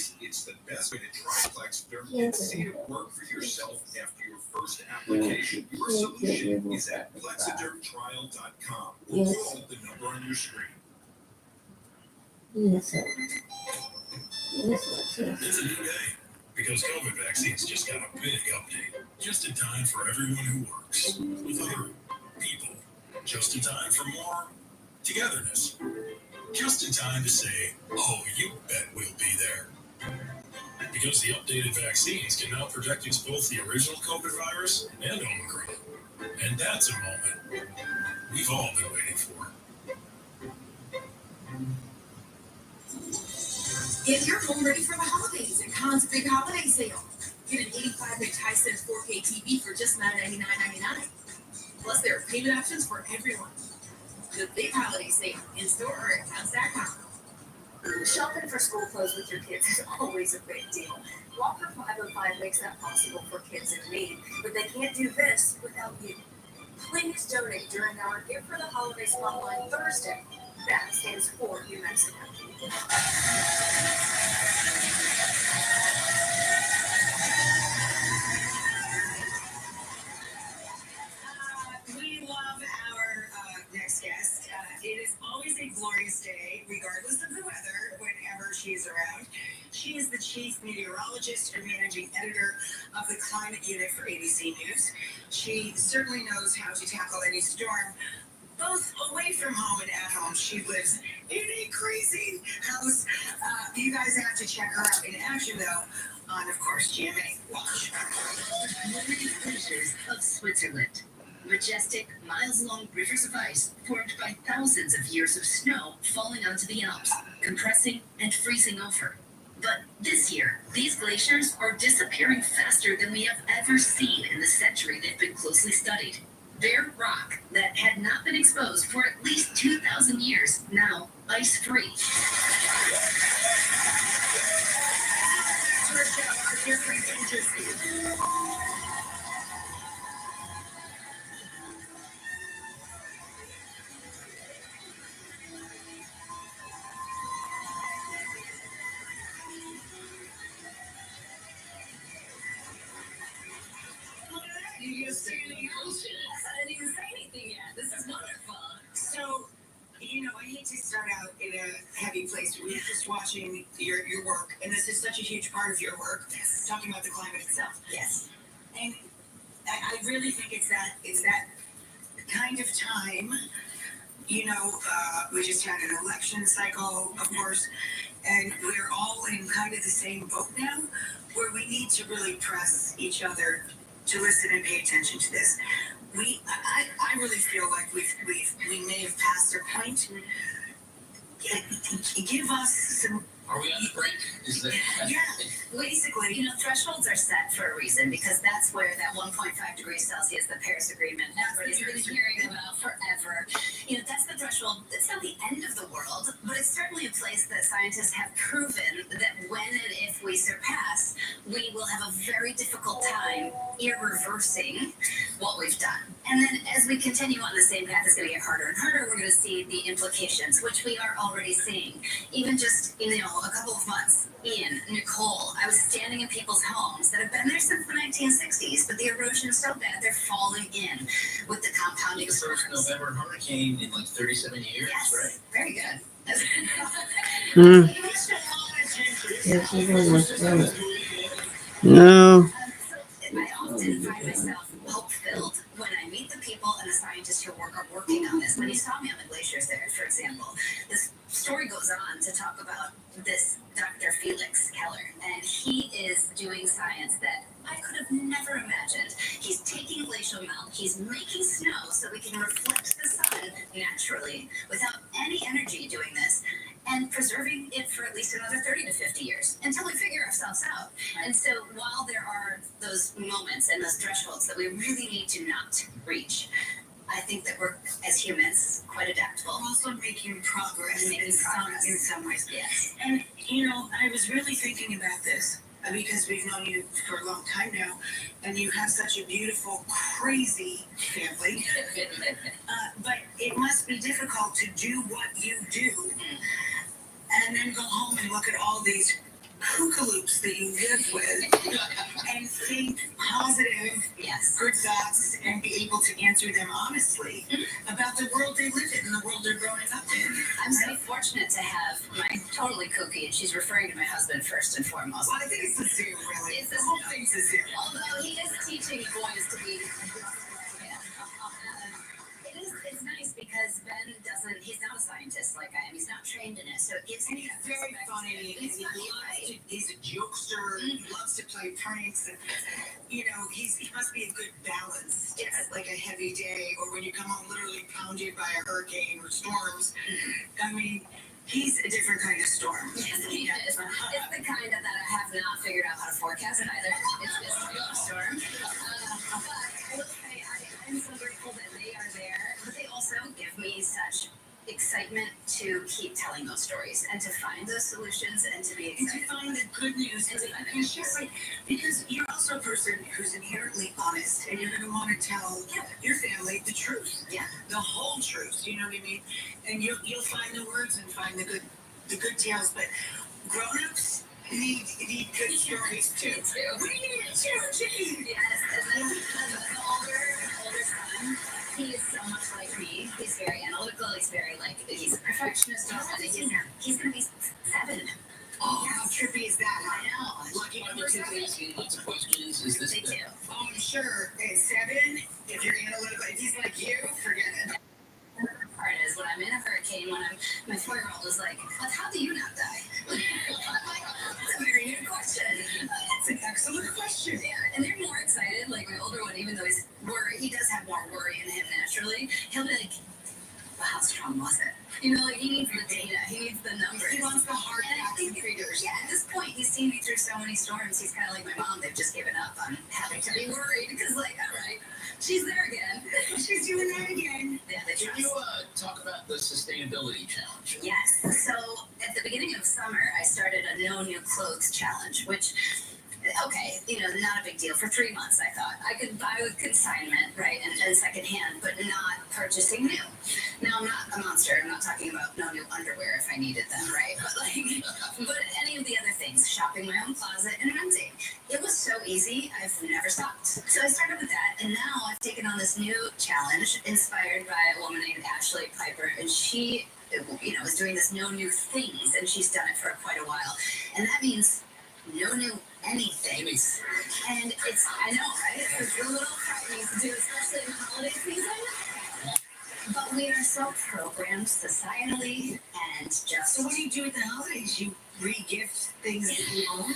choice. It's the best way to try Plexaderm and see it work for yourself after your first application. Your solution is at plexadermtrial.com or call the number on your screen. Yes, sir. It's a new day because COVID vaccines just got a big update. Just in time for everyone who works with other people. Just in time for more togetherness. Just in time to say, oh, you bet we'll be there. Because the updated vaccines can now protect against both the original COVID virus and Omicron. And that's a moment we've all been waiting for. Get your home ready for the holidays at Conn's Big Holiday Sale. Get an 85-inch Hisense 4K TV for just $999.99. Plus, there are payment options for everyone. The Big Holiday Sale in store or at Conn's.com. Shopping for school clothes with your kids is always a big deal. Walker 505 makes that possible for kids in need, but they can't do this without you. Please donate during our Gift for the Holidays Spotlight Thursday. That stands for New Mexico. We love our next guest. It is always a glorious day, regardless of the weather, whenever she is around. She is the chief meteorologist and managing editor of the climate unit for ABC News. She certainly knows how to tackle any storm, both away from home and at home. She lives in a crazy house. You guys have to check her out in action, though, on, of course, GMA. Watch. Northern glaciers of Switzerland. Majestic, miles-long rivers of ice formed by thousands of years of snow falling onto the Alps, compressing and freezing over. But this year, these glaciers are disappearing faster than we have ever seen in the century they've been closely studied. Bare rock that had not been exposed for at least 2,000 years, now ice-free. Our different interesting. You just see the ocean. I didn't even say anything yet. This is wonderful. So, I hate to start out in a heavy place. We're just watching your work, and this is such a huge part of your work. Yes. Talking about the climate itself. Yes. And I really think it's that kind of time. We just had an election cycle, of course, and we're all in kind of the same boat now, where we need to really press each other to listen and pay attention to this. I really feel like we may have passed our point. Give us some. Are we on the brink? Is that? Yeah, basically. Thresholds are set for a reason because that's where that 1.5 degrees Celsius, the Paris Agreement, everybody's been hearing about forever. That's the threshold. It's not the end of the world, but it's certainly a place that scientists have proven that when and if we surpass, we will have a very difficult time irreversing what we've done. And then as we continue on the same path, it's going to get harder and harder. We're going to see the implications, which we are already seeing. Even just, a couple of months in Nicole, I was standing in people's homes that have been there since the 1960s, but the erosion is so bad, they're falling in with the compounding The storms. first November hurricane in like 37 years, Yes, right? very good. Yes, you know what's wrong. No. I often find myself hope-filled when I meet the people and the scientists who are working on this. When you saw me on the glaciers there, for example, this story goes on to talk about this Dr. Felix Keller, and he is doing science that I could have never imagined. He's taking glacial melt, he's making snow so we can reflect the sun naturally without any energy doing this, and preserving it for at least another 30 to 50 years until we figure ourselves out. And so while there are those moments and those thresholds that we really need to not reach, I think that we're, as humans, quite adaptable. We're also making progress, in some ways. Yes. And, I was really thinking about this because we've known you for a long time now, and you have such a beautiful, crazy family. But it must be difficult to do what you do and then go home and look at all these hookaloops that you live with and think positive, good thoughts, and be able to answer them honestly about the world they live in and the world they're growing up in. I'm so fortunate to have my totally kooky, and she's referring to my husband first and foremost. Well, I think it's sincere, really. It's the whole thing's sincere. Although he is teaching boys to be. It's nice because Ben he's not a scientist like I am. He's not trained in it, so it gives me He's very funny. He's a jokester. He loves to play pranks. And, he must be a good balance. It's like a heavy day, or when you come home literally pounded by a hurricane or storms. I mean, he's a different kind of storm. Yes, he is. It's the kind that I have not figured out how to forecast either. It's just a storm. But I will say I'm so grateful that they are there. But they also give me such excitement to keep telling those stories and to find those solutions and to be excited. And to find the good news. Because you're also a person who's inherently honest, and you're going to want to tell your family the truth. Yeah. The whole truth. You know what I mean? And you'll find the words and find the good tales. But grown-ups need good stories too. We need it too. Yes. And the older son, he is so much like me. He's very analytical. He's a perfectionist. He's going to be 7. Oh, how trippy is that? I know. Lucky number 2 asking lots of questions. Is this They do. Oh, I'm sure. At 7, if you're analytical, if he's like you, forget it. The part is when I'm in a hurricane, my 4-year-old is like, "But how do you not die?" I'm like, that's a very good question. That's an excellent question. Yeah, and they're more excited. Like my older one, even though he's worried, he does have more worry in him naturally. He'll be like, "Well, how strong was it?" He needs the data. He needs the numbers. He wants the hard facts and figures. Yeah, at this point, he's seen me through so many storms. He's kind of like my mom. They've just given up on having to be worried because, all right, she's there again. She's doing that again. Yeah, they Can trust. you talk about the sustainability challenge? Yes. So at the beginning of summer, I started a no new clothes challenge, which, okay, not a big deal. For 3 months, I thought I could buy with consignment, right, and secondhand, but not purchasing new. Now, I'm not a monster. I'm not talking about no new underwear if I needed them, right? But any of the other things, shopping my own closet and renting. It was so easy. I've never stopped. So I started with that, and now I've taken on this new challenge inspired by a woman named Ashley Piper, and she, is doing this no new things, and she's done it for quite a while. And that means no new anything. And I know, right? It's a little frightening to do, especially in the holiday season. But we are so programmed societally and just. So what do you do at the holidays? You re-gift things that you own?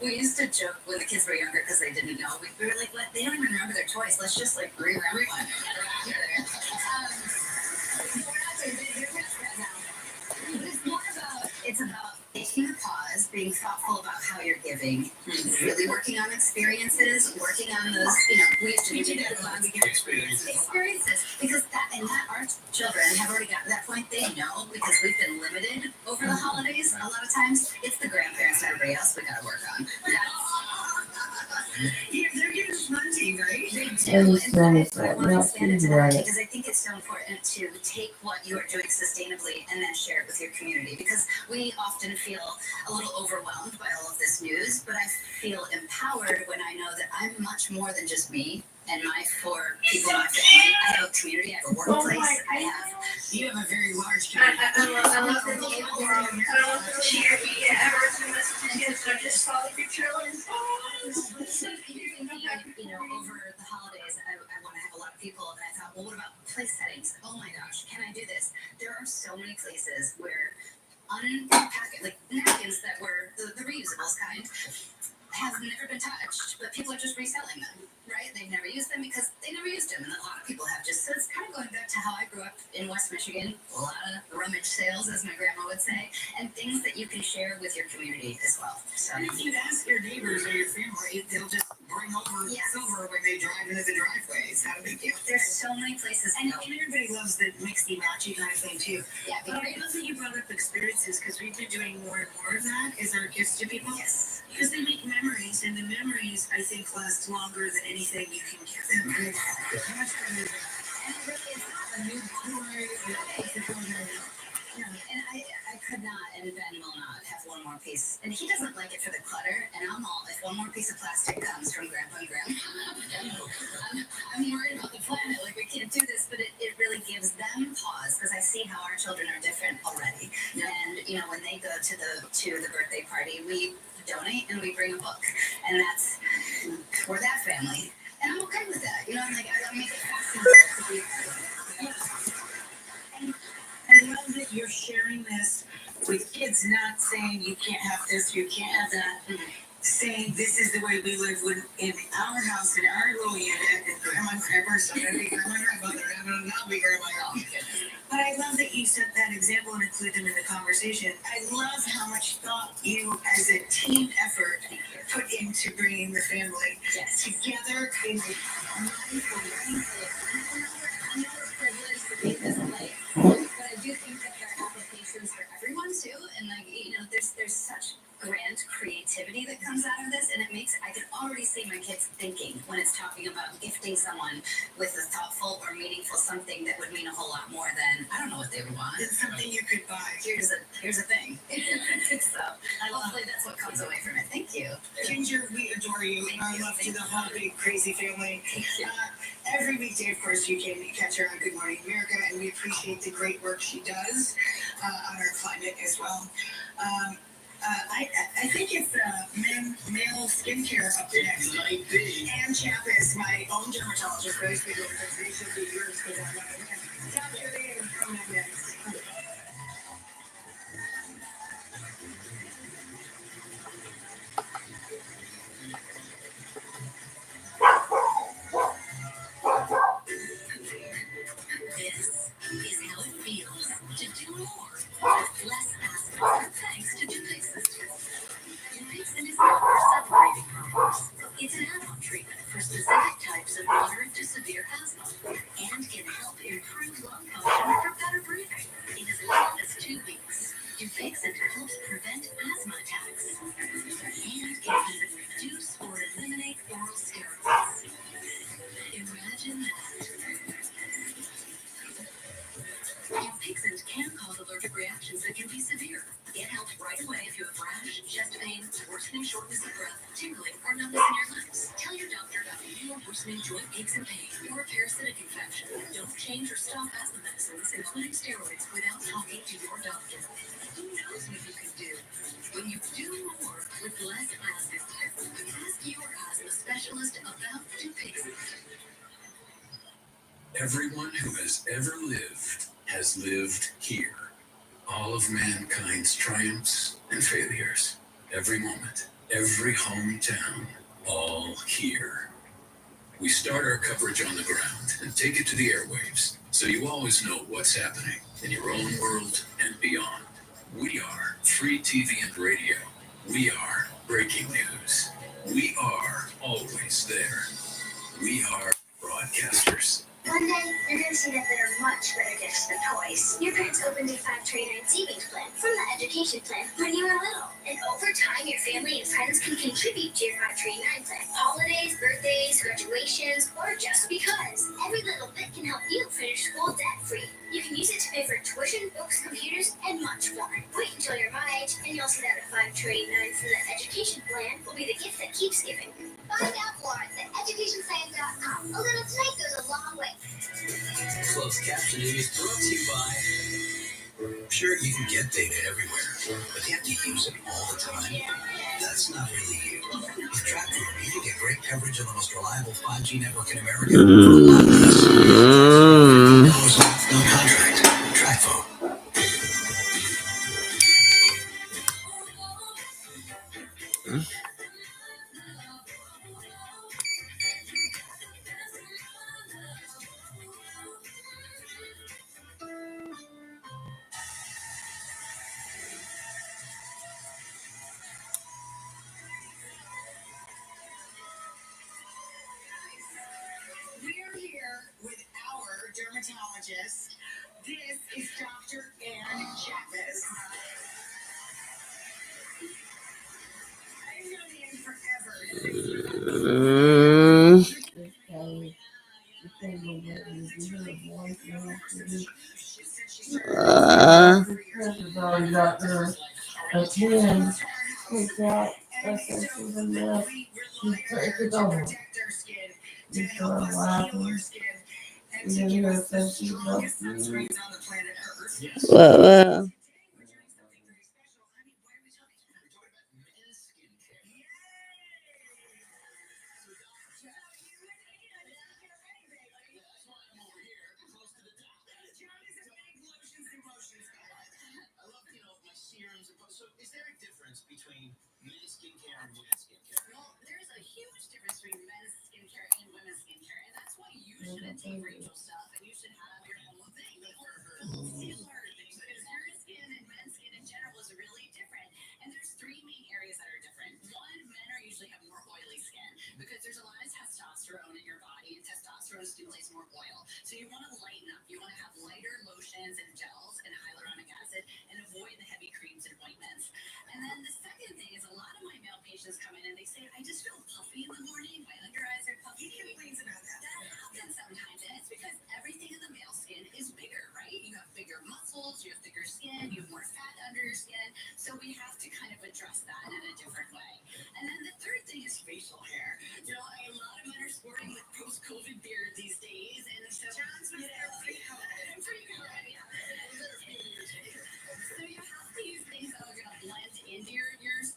We used to joke when the kids were younger because they didn't know. We were like, they don't even remember their toys. Let's just bring everyone. We're not doing that now. But it's about taking a pause, being thoughtful about how you're giving, really working on experiences, working on those, we used to do that a lot. Experiences, because our children have already gotten to that point. They know, because we've been limited over the holidays. A lot of times, it's the grandparents and everybody else we got to work on. Yeah, they're getting plenty, right? They do. And I want to expand it to that because I think it's so important to take what you are doing sustainably and then share it with your community, because we often feel a little overwhelmed by all of this news, but I feel empowered when I know that I'm much more than just me and my 4 people in my family. I have a community, I have a workplace, You have a very large community. I love the I just saw the picture. Over the holidays, I want to have a lot of people, and I thought, well, what about place settings? Oh my gosh, can I do this? There are so many places where unpackaged, napkins that were the reusables kind, have never been touched, but people are just reselling them, right? They've never used them because they never used them, and a lot of people have just. So it's kind of going back to how I grew up in West Michigan. A lot of rummage sales, as my grandma would say, and things that you can share with your community as well. So And if you ask your neighbors or your family, they'll just bring over silver when they drive into the driveway. It's not a big deal. There's so many places to And go. everybody loves the mixy matchy kind of thing too. Yeah, But I love that you brought up experiences, because we've been doing more and more of that as our gifts to people. Yes. Because they make memories, and the memories, I think, last longer than anything you can give them. How much fun is it? And really, it's not a new one. No, and I could not, and Ben will not have one more piece. And he doesn't like it for the clutter, and I'm all, if one more piece of plastic comes from Grandpa and Grandma, I'm worried about the planet. Like, we can't do this, but it really gives them pause, because I see how our children are different already. And, you know, when they go to the birthday party, we donate and we bring a book. And we're that family. And I'm okay with that. You know, I'm like, I make it fascinating to be I love that you're sharing this with kids, not saying you can't have this, you can't have that. Saying this is the way we live in our house, in our little unit, and grandma and grandpa, so gonna be grandma and grandmother, and will not be grandma and grandma. But I love that you set that example and include them in the conversation. I love how much thought you, as a team effort, put into bringing the family together in a mindful way. I'm never privileged to be this way, but I do think that there are applications for everyone too, and like, you know, there's such grand creativity that comes out of this, and I can already see my kids thinking when it's talking about gifting someone with a thoughtful or meaningful something that would mean a whole lot more than, I don't know what they would want. It's something you could buy. Here's a thing. So hopefully that's what comes away from it. Thank you. Ginger, we adore you. Our love to the whole big crazy family. Every weekday, of course, you can catch her on Good Morning America, and we appreciate the great work she does on our climate as well. I think it's male skincare up next. Might be. Ann Chap is my own dermatologist. Very good. They should be yours because I'm not going to capture it and come up next. This is how it feels to do more with less aspirin, thanks to Dupixent. Dupixent is not for separating problems. It's an add-on treatment for specific types of moderate to severe asthma and can help improve lung function for better breathing in as little as 2 weeks. Dupixent helps prevent asthma attacks and can even reduce or eliminate oral steroids. Imagine that. Dupixent can cause allergic reactions that can be severe. It helps right away if you have rash, chest pain, worsening shortness of breath, tingling, or numbness in your limbs. Tell your doctor about new or worsening joint aches and pain or a parasitic infection. Don't change or stop asthma medicines, including steroids, without talking to your doctor. Who knows what you can do when you do more with less asthma? Ask your asthma specialist about Dupixent. Everyone who has ever lived has lived here. All of mankind's triumphs and failures. Every moment, every hometown, all here. We start our coverage on the ground and take it to the airwaves, so you always know what's happening in your own world and beyond. We are free TV and radio. We are breaking news. We are always there. We are broadcasters. One day, you're going to see that there are much better gifts than toys. Your parents opened a 529 savings plan from the education plan when you were little. And over time, your family and friends can contribute to your 529 plan. Holidays, birthdays, graduations, or just because. Every little bit can help you finish school debt-free. You can use it to pay for tuition, books, computers, and much more. Wait until you're my age, and you'll see that a 529 from the education plan will be the gift that keeps giving. Find out more at theeducationplan.com. A little tonight goes a long way. Closed captioning is brought to you by. Sure, you can get data everywhere, but you have to use it all the time. That's not really you. With TrackPhone, you can get great coverage on the most reliable 5G network in America for a lot less. No contract. TrackPhone. We're here with our dermatologist. This is Dr. Ann Chapman. I've known Ann forever. Okay. that. And That's so she's a mess. we You rely on take her it to over. protect our skin, to You help start us heal laughing. our skin, and You to give hear us the that she's strongest like, sunscreens on the planet Earth. Yes. well, Today we're doing something very special. Honey, what are we talking about? We're talking about men's skincare. Yay! So you would think it was skincare ready, baby. That's why I'm over here, close to the top. John is a big lotions and potions guy. I love, my serums and so is there a difference between men's skincare and women's skincare? Well, there's a huge difference between men's skincare and women's skincare, and that's why you shouldn't take Rachel's stuff and you should have your own thing.